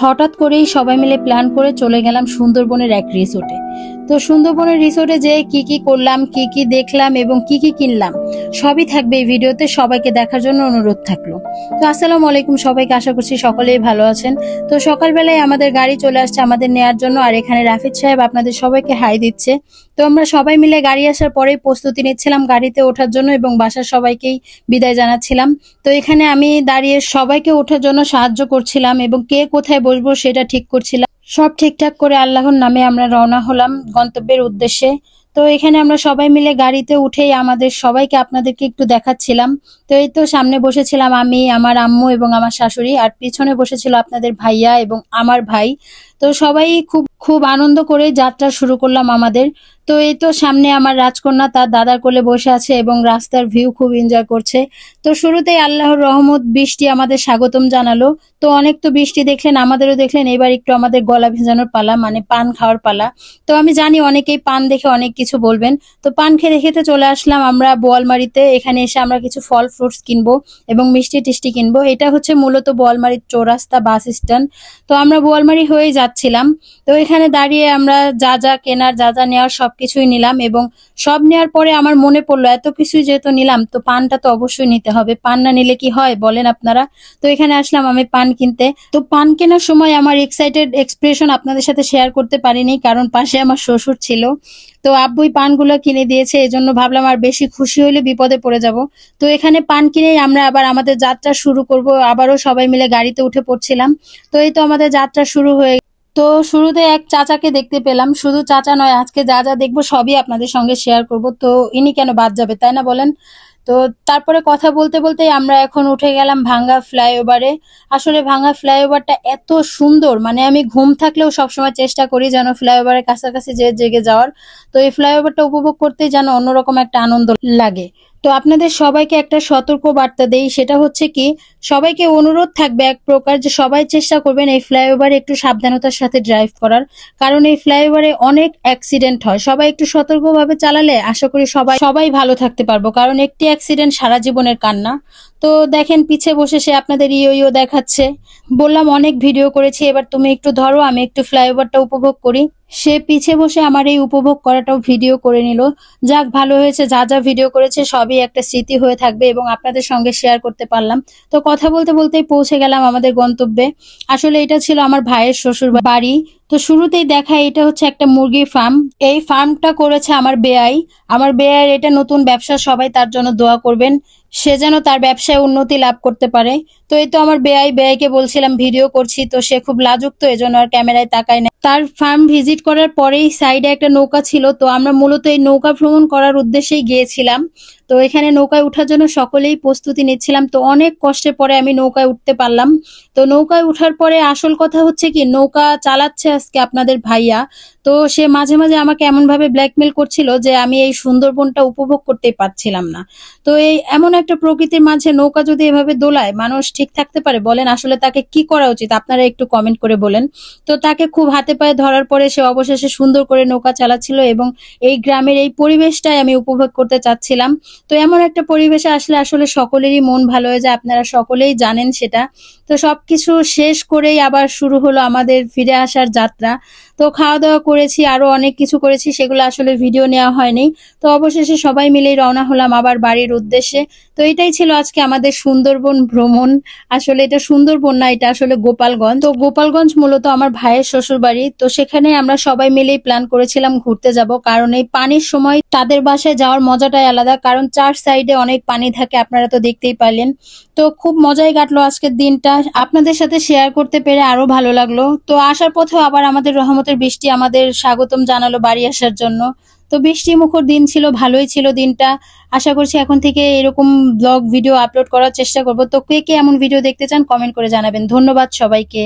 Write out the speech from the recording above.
হঠাৎ করেই সবাই মিলে প্ল্যান করে চলে গেলাম সুন্দরবনের এক রিসোর্টে। তো সুন্দরবনের রিসোর্টে যে কি কি করলাম, কি কি দেখলাম এবং কি কি কিনলাম সবই থাকবে এই ভিডিওতে, সবাইকে দেখার জন্য অনুরোধ থাকলো। তো আসসালামু আলাইকুম সবাইকে, আশা করছি সকলেই ভালো আছেন। তো সকালবেলায় আমাদের গাড়ি চলে আসছে আমাদের নেয়ার জন্য, আর এখানে রাফিদ সাহেব আপনাদের সবাইকে হাই দিচ্ছে। তো আমরা সবাই মিলে গাড়ি আসার পরেই প্রস্তুতি নিচ্ছিলাম গাড়িতে ওঠার জন্য এবং বাসার সবাইকেই বিদায় জানাচ্ছিলাম। তো এখানে আমি দাঁড়িয়ে সবাইকে ওঠার জন্য সাহায্য করছিলাম এবং কে কোথায় বসবো সেটা ঠিক করছিলাম। সব ঠিকঠাক করে আল্লাহর নামে আমরা রওনা হলাম গন্তব্যের উদ্দেশ্যে। তো এখানে আমরা সবাই মিলে গাড়িতে উঠেই আমাদের সবাইকে আপনাদেরকে একটু দেখাচ্ছিলাম। তো এই তো সামনে বসেছিলাম আমি, আমার আম্মু এবং আমার শাশুড়ি, আর পিছনে বসেছিল আপনাদের ভাইয়া এবং আমার ভাই। তো সবাই খুব খুব আনন্দ করে যাত্রা শুরু করলাম আমাদের। তো এই তো সামনে আমার রাজকন্যা তার দাদার কোলে বসে আছে এবং রাস্তার ভিউ খুব এনজয় করছে। তো শুরুতেই আল্লাহর রহমত বৃষ্টি আমাদের স্বাগতম জানালো। তো অনেক তো বৃষ্টি দেখলেন, আমাদেরও দেখলেন। এবার একটু আমাদের গলা ভেজানোর পালা, মানে পান খাওয়ার পালা। তো আমি জানি অনেকেই পান দেখে অনেক কিছু বলবেন। তো পান খেতে খেতে চলে আসলাম আমরা বোয়ালমারিতে। এখানে এসে আমরা কিছু ফল ফ্রুটস কিনবো এবং মিষ্টি টিষ্টি কিনবো। এটা হচ্ছে মূলত বোয়ালমারির চৌরাস্তা বাস স্ট্যান্ড। তো আমরা বোয়ালমারি হয়ে যাচ্ছিলাম। তো এখানে দাঁড়িয়ে আমরা যা যা কেনার, যা যা নেওয়ার সবকিছুই নিলাম এবং সব নেওয়ার পরে আমার মনে পড়লো এত কিছুই যেহেতু নিলাম তো পানটা তো অবশ্যই নিতে হবে। পান না নিলে কি হয় বলেন আপনারা। তো এখানে আসলাম আমি পান কিনতে। তো পান কেনার সময় আমার এক্সাইটেড এক্সপ্রেশন আপনাদের সাথে শেয়ার করতে পারিনি, কারণ পাশে আমার শ্বশুর ছিল। তো আব্বুই পানগুলো কিনে দিয়েছে, এজন্য ভাবলাম আর বেশি খুশি হলে বিপদে পড়ে যাব। তো এখানে পান কিনেই আমরা আবার আমাদের যাত্রা শুরু করব। আবারও সবাই মিলে গাড়িতে উঠে পড়ছিলাম। তো এই তো আমাদের যাত্রা শুরু হয়ে। তো শুরুতে এক চাচাকে দেখতে পেলাম। শুধু চাচা নয়, আজকে যা যা দেখবো সবই আপনাদের সঙ্গে শেয়ার করব। তো ইনি কেন বাদ যাবে, তাই না বলেন। তো তারপরে কথা বলতে বলতে আমরা এখন উঠে গেলাম ভাঙ্গা ফ্লাইওভারে। আসলে ভাঙ্গা ফ্লাইওভারটা এত সুন্দর, মানে আমি ঘুম থাকলেও সবসময় চেষ্টা করি যেন ফ্লাইওভারের কাছাকাছি যে জেগে যাওয়ার। তো এই ফ্লাইওভারটা উপভোগ করতে যেন অন্যরকম একটা আনন্দ লাগে। তো আপনাদের সবাইকে একটা সতর্ক বার্তা দেই, সেটা হচ্ছে কি, সবাইকে অনুরোধ থাকবে এক প্রকার যে সবাই চেষ্টা করবেন এই ফ্লাইওভারে একটু সাবধানতার সাথে ড্রাইভ করার, কারণ এই ফ্লাইওভারে অনেক অ্যাক্সিডেন্ট হয়। সবাই একটু সতর্কভাবে চালালে আশা করি সবাই ভালো থাকতে পারবো, কারণ একটি অ্যাক্সিডেন্ট সারা জীবনের কান্না। তো দেখেন পিছে বসে সে আপনাদের ইয়ো দেখাচ্ছে। বললাম অনেক ভিডিও করেছি, এবার তুমি একটু ধরো, আমি একটু ফ্লাইওভারটা উপভোগ করি। সে পিছে বসে আমার এই উপভোগ করাটাও ভিডিও করে নিল। যাক, ভালো হয়েছে, যা যা ভিডিও করেছে সবই একটা স্মৃতি হয়ে থাকবে এবং আপনাদের সঙ্গে শেয়ার করতে পারলাম। তো কথা বলতে বলতেই পৌঁছে গেলাম আমাদের গন্তব্যে। আসলে এটা ছিল আমার ভাইয়ের শ্বশুর বাড়ি। তো শুরুতেই দেখা, এটা হচ্ছে একটা মুরগির ফার্ম। এই ফার্মটা করেছে আমার বেয়াই। আমার বেয়াইয়ের এটা নতুন ব্যবসা, সবাই তার জন্য দোয়া করবেন, সে যেন তার ব্যবসায় উন্নতি লাভ করতে পারে। তো এই তো আমার বেয়াইকে বলছিলাম ভিডিও করছি, তো সে খুব লাজুক, তো এজন্য আর ক্যামেরায় তাকায় না। তার ফার্ম ভিজিট করার পরেই সাইডে একটা নৌকা ছিল, তো আমরা মূলত এই নৌকা ভ্রমণ করার উদ্দেশ্যেই গিয়েছিলাম। তো এখানে নৌকায় উঠার জন্য সকলেই প্রস্তুতি নিচ্ছিলাম। তো অনেক কষ্টের পরে আমি নৌকায় উঠতে পারলাম। তো নৌকায় উঠার পরে আসল কথা হচ্ছে কি, নৌকা চালাচ্ছে আজকে আপনাদের ভাইয়া। তো সে মাঝে মাঝে আমাকে এমন ভাবে ব্ল্যাকমেল করছিল যে আমি এই সুন্দরবনটা উপভোগ করতেই পারছিলাম না। তো এই এমন একটা প্রকৃতির মাঝে নৌকা যদি এভাবে দোলায়, মানুষ ঠিক থাকতে পারে বলেন। আসলে তাকে কি করা উচিত আপনারা একটু কমেন্ট করে বলেন। তো তাকে খুব হাতে পায়ে ধরার পরে সে অবশেষে সুন্দর করে নৌকা চালাচ্ছিল এবং এই গ্রামের এই পরিবেশটাই আমি উপভোগ করতে চাচ্ছিলাম। তো এমন একটা পরিবেশে আসলে আসলে সকলেরই মন ভালো হয়ে যায়, আপনারা সকলেই জানেন সেটা। তো সবকিছু শেষ করেই আবার শুরু হলো আমাদের ফিরে আসার যাত্রা। তো খাওয়া দাওয়া করেছি, আরো অনেক কিছু করেছি, সেগুলো আসলে ভিডিও নেওয়া হয়নি। তো অবশেষে সবাই মিলেই রওনা হলাম আবার বাড়ির উদ্দেশ্যে। তো এটাই ছিল আজকে আমাদের সুন্দরবন ভ্রমণ। আসলে এটা সুন্দরবন না, এটা আসলে গোপালগঞ্জ। তো গোপালগঞ্জ মূলত আমার ভাইয়ের শ্বশুর বাড়ি। তো সেখানে আমরা সবাই মিলেই প্ল্যান করেছিলাম ঘুরতে যাব, কারণ এই পানির সময় তাদের বাসায় যাওয়ার মজাটাই আলাদা, কারণ চার সাইডে অনেক পানি থাকে, আপনারা তো দেখতেই পারলেন। তো খুব মজাই কাটলো আজকের দিনটা, আপনাদের সাথে শেয়ার করতে পেরে আরো ভালো লাগলো। তো আসার পথেও আবার আমাদের রহমতের বৃষ্টি আমাদের স্বাগতম জানালো বাড়ি আসার জন্য। তো বৃষ্টি মুখর দিন ছিল, ভালোই ছিল দিনটা। আশা করছি এখন থেকে এরকম ব্লগ ভিডিও আপলোড করার চেষ্টা করব। তো কে কে এমন ভিডিও দেখতে চান কমেন্ট করে জানাবেন। ধন্যবাদ সবাইকে।